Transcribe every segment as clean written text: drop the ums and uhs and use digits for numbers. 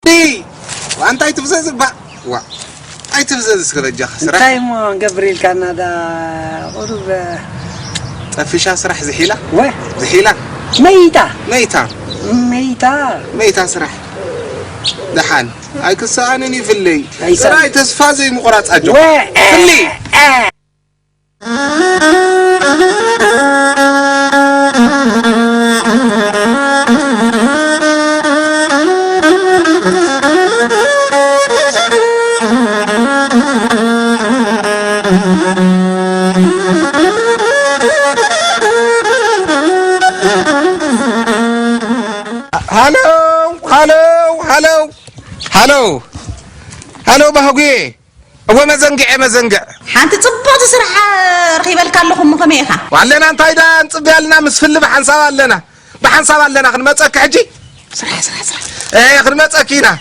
دي وأنت أي تفزز بقى أي تفزز كذا جاخ سرح تايم جبريل كندا قرب فيش سرح زحيلة وين زحيلة ميتة سرح دحان أي كسانني في اللي سرح تسفازي مقرات أجو في اللي هلو بهوجي هو مزنقع حانت تصبغ تسرح رخيبة لكاللهم مكميخا وعلينا انت ايضا نصبي لنا مسفل بحنصاب لنا خدمتك حجي سرح ايه خدمتك هنا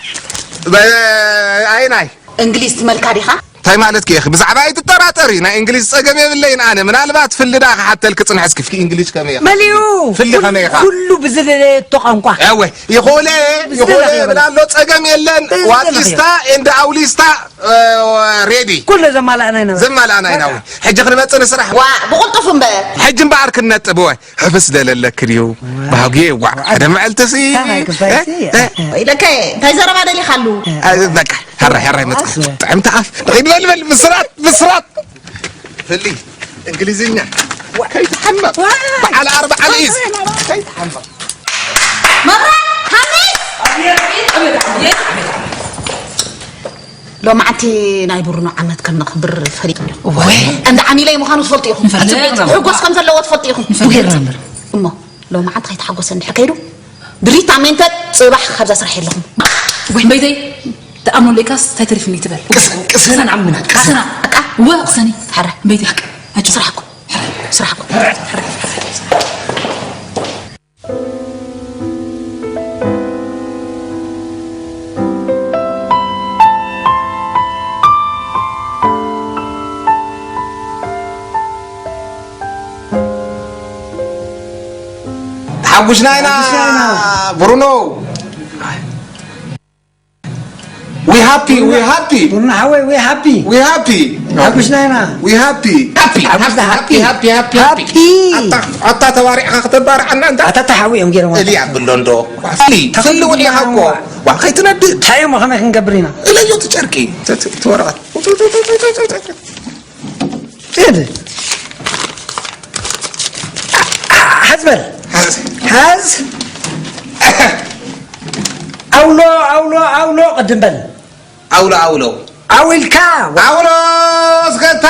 ايناي انجليز مالكاريخا تاي مالتك يا اخي بزعبا يتطراطري نا انجليز صقمي بالليل انا من البات في اللي حتى الكصن حسك في انجليز كم يا اخي مليو في اللي خنيخه كله بزل تقنقا ايوه يقول بلا لو صقم يلن واتستا اند اوليستا ريدي كل زمال انا هنا حج خدمت نسرح بقلطفم بقى حج مبارك النطبوي حفس دللك اليوم باغي هذا معلتسي اذا كاي تاي زربا دلي خلو ذاك هري متخ طعمت عف بل بسرات فلي انجليزية كي تحمق على 4 الإيز كي تحمق مرة حمي لو معتي نايبرنا عمت كنا خبر فريق عند عميلي مخانو تفلطيهم حقوس كم تلوت فلطيهم أمه لو معت خيط حقوس نحكيلو دريت عمينت صباح خبز سرح لهم وين بيدي تأمنوا ليكاس تترفني تبل كسنا عمنا كسنا وقسني حرة بيدي هاتوا سرحكم حبوشنا هنا برونو We happy. we happy. حبوشنا هنا. We happy. أتا تواريخ خطبار عنا أنت. أتا تحويهم جيران. اللي عبلوندو. فلي ولي حقو. وخيتنا دد. هاي ما خمس نقبرينا. إلا يوم تشاركي. تورط. إيه هز. أولو قدم بل. أولو. أولكا. اسكت.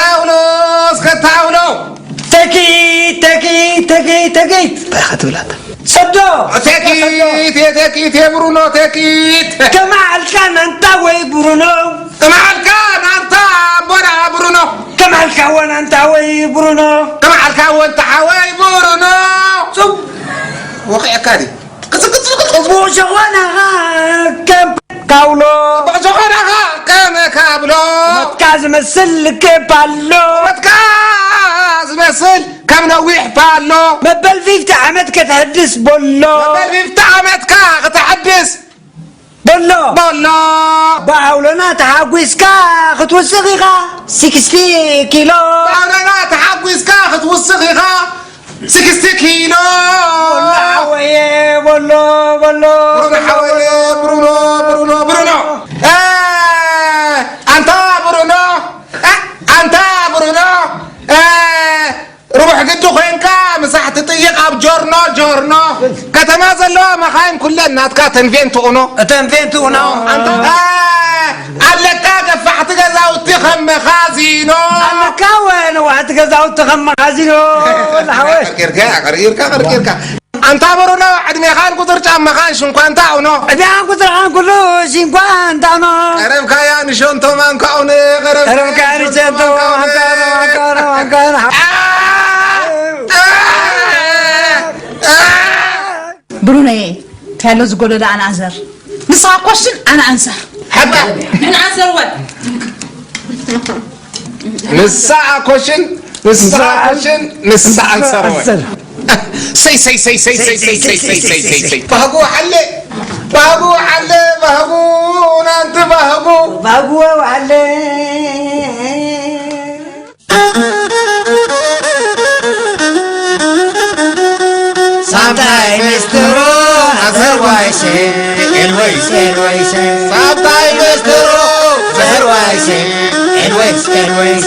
تكيت. بأخذ ولاد. صدق. تكيت يا برونو تكيت. كما الكان أنت وي برونو. كما الكون أنت وي برونو. صب. وقع كاري. بوجوانا كم كاولو. كابلو. متكاز مسل كبالو. كم نويح بالو. مبل فيك تعمدك تحدث بولو. بولو. باولنا تحاقويسكا خطوسغيغا 60 كيلو. 60 كيلو. بولو. برونو. أنت برونو. روح قدو خينكا مساحة تطيق أب جورنو كتمازل له مخاين كلنا تكاتن فين تؤنو أنت علكا قفحت قزاو تخم خازينو أنا كاوين وحت قزاو تخم خازينو غريركا أنت برونو عدمي خان قدر جام مخان شنكو أنت أونو أبيان قدر عن كله شنكو أنت أونو غريبكا يعني شنتو مانكو أوني غريبكا يعني شنتو مانكو بروني كانوا زقولوا ده أنا أنزر نسا قوشن أنا أنزر حتى من عسل وين نسا قوشن نسا أنزر سي بهقو حلي أقوى وعلي Sometimes the road has a wise always. Sometimes the road has a wise always.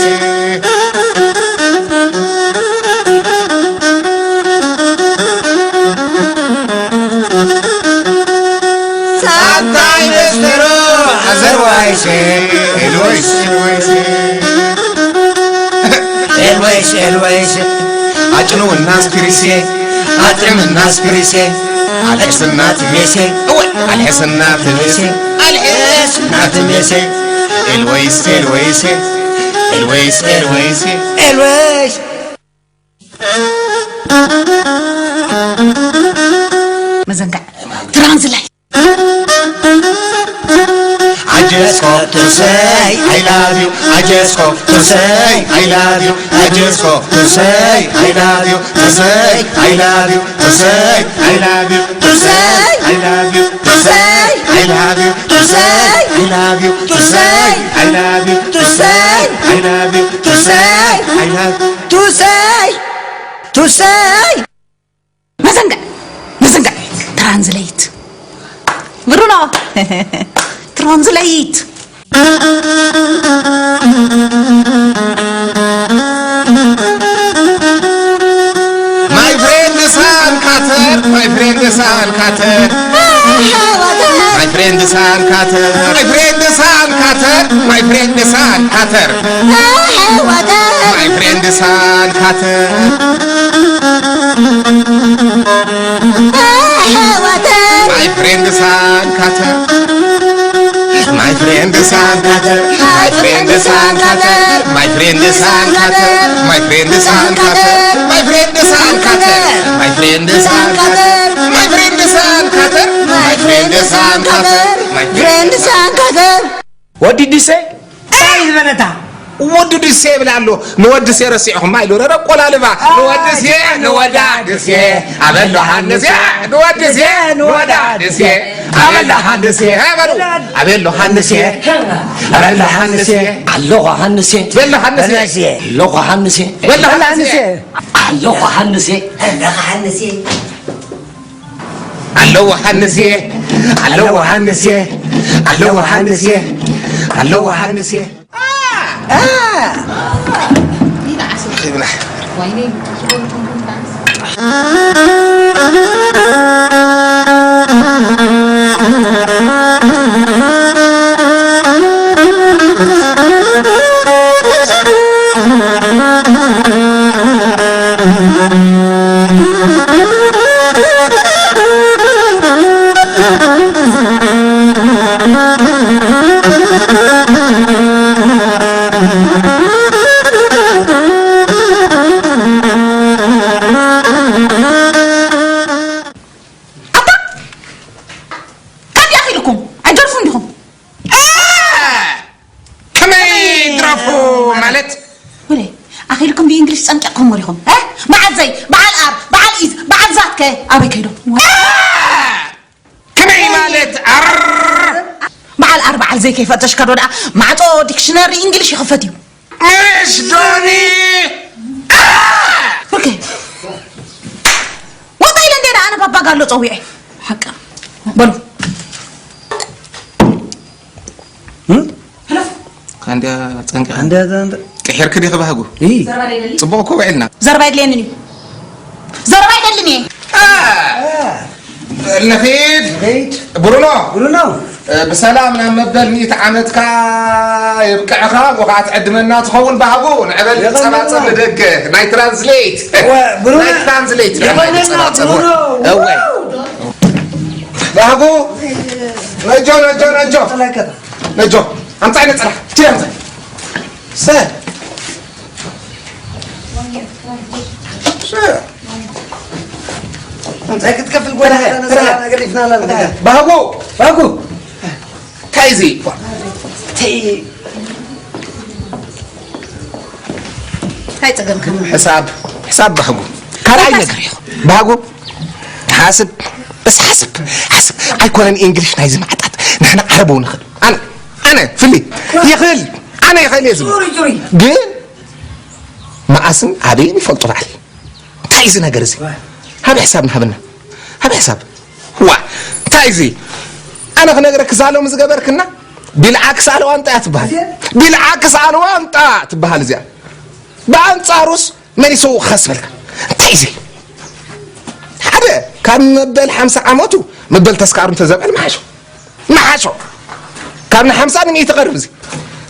Sometimes the road has a wise always. أجنو الناس كريسي أطعم الناس كريسي الحس الناس ميسي الحس الناس ميسي الحس الناس ميسي الويس مزنقع ترانزلاي I just hope to say I love you. I just hope to say I love you. I just hope to say I love you. To say I love you. To say I love you. To say I love you. To say I love you. To say I love you. To say I love you. To say I love you. To say I love you. To say مزنقع ترانزليت برونو ترانزليت My friend is San Carter. My friend is San Carter. My friend is San Carter. My friend is San Carter. My friend is San Carter. My friend is San Carter. My friend is San Carter. My friend is San Carter. My friend is San Carter. My friend is San Carter. My friend is San Carter. My friend is San Carter. My friend is San Carter. My friend is San Carter. My friend is San Carter. My friend is San Carter. What did you say? Say Veneta. What did you say بلالو نودس يرسيهم ما يلو رب ولا لبا نودس يا نودس يا أبلو هندس يا نودس يا نودس يا أبلو هندس يا أبلو هندس يا أبلو هندس يا اللغة هنسي بلو هندس يا اللغة هنسي بلو هندس يا اللغة هنسي اللغة هندس يا اللغة هندس يا اللغة هندس يا اللغة هندس يا ويني أخيركم بإنجليش سأنكحكم مريهم ها بعد زي بعد أب بعد إيز بعد ذات كه أبي كيلو كمي مالت بعد أربعة زي كيف تشكرون مع تو ديكشنري إنجليش يخفتيو مش دوني أوكي والله إلا أنا بابا قال له طويعي حقا بلو عندها كحير كده خباهجو إيه صبوكوا بعلنا زربايد لينني زربايد لينني النفيد برونو بسلام لما بدل عمتك يبقى عقاب وقعت عدمنا تخون بهجو نعمل صلاة دقة ناي ترانزليت ناي ترانزليت نعمل صلاة بهجو نجو أنت صلاة تيم سهل أنت هيك تكفل قولها أنا قريفنا لا بهجو تايزي تي هاي تقدم كم حساب بهجو كراي نجري بهجو حاسب بس حاسب أيكون الإنجليش نايز معتاد نحن عربو نخد أنا فلي يخل أنا يخل يزم جوري جن ما أسن عبين يفلطوا علي تايزنا جرزي هذا حسابنا هبنا هذا حساب هو تايزي أنا خنقرك زالو مزجبركنا بالعكس على وانت أتبهل بالعكس على وانت تبهل زين بأنت عروس من يسوق خسبلك تايزي هذا كان مبل 5 عموتو مبل تسكار متزبل ما حشو كان 5 من يتقرب زي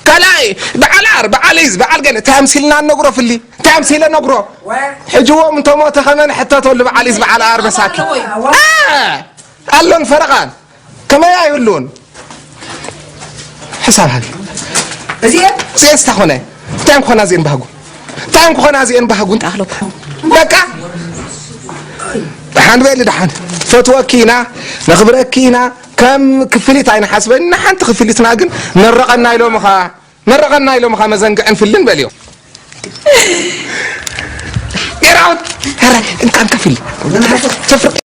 كلاي بعلار بعليز بعلقنا تمثيلنا نقرا في اللي تمثيلنا نقرا حجوا من تومات خمن حتى تقول بعليز بعلار مساكين قالون فرقان كما يقولون حساب هذه زين استخونه تام خنا زين بهجو تام خنا زين بهجو أهلكم بقى دحان بيل دحان فتوكينا نخبركينا كم كفليت عين حسبنا حنت كفليتنا جن نرقنا إلى مخا مزنقعن في اللين باليوم يا راود انت عم كفلي تفرق